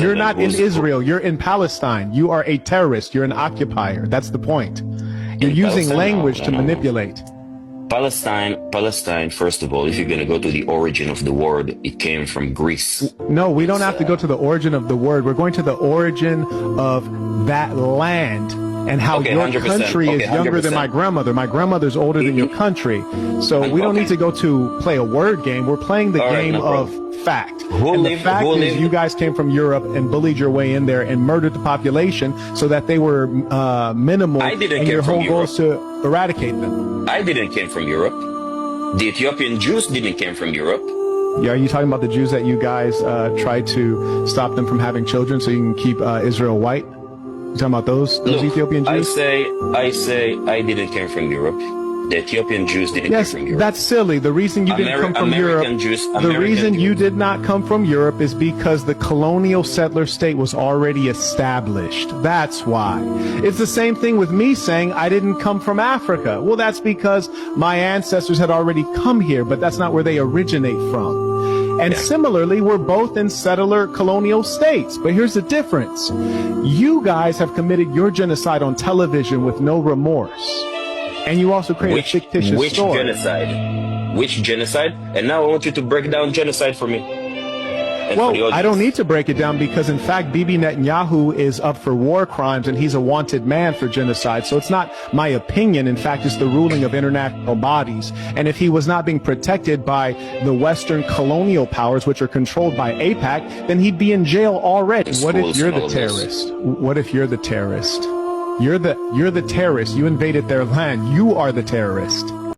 You're not in Israel. You're in Palestine. You are a terrorist. You're an occupier. That's the point. You're using language to manipulate. Palestine, first of all, if you're going to go to the origin of the word, it came from Greece. No, we don't have to go to the origin of the word. We're going to the origin of that land and how your country is younger than my grandmother. My grandmother's older than your country. So we don't need to go to play a word game. We're playing the game of fact. And the fact is you guys came from Europe and bullied your way in there and murdered the population so that they were minimal. And your whole goal is to eradicate them. I didn't came from Europe. The Ethiopian Jews didn't came from Europe. Yeah, are you talking about the Jews that you guys tried to stop them from having children so you can keep Israel white? You talking about those Ethiopian Jews? I say I didn't came from Europe. The Ethiopian Jews didn't come from Europe. That's silly. The reason you didn't come from Europe, the reason you did not come from Europe is because the colonial settler state was already established. That's why. It's the same thing with me saying I didn't come from Africa. Well, that's because my ancestors had already come here, but that's not where they originate from. And similarly, we're both in settler colonial states. But here's the difference. You guys have committed your genocide on television with no remorse. And you also create a fictitious story. Which genocide? And now I want you to break down genocide for me. Well, I don't need to break it down because, in fact, Bibi Netanyahu is up for war crimes and he's a wanted man for genocide. So it's not my opinion. In fact, it's the ruling of international bodies. And if he was not being protected by the Western colonial powers, which are controlled by AIPAC, then he'd be in jail already. What if you're the terrorist? What if you're the terrorist? You're the terrorist. You invaded their land. You are the terrorist.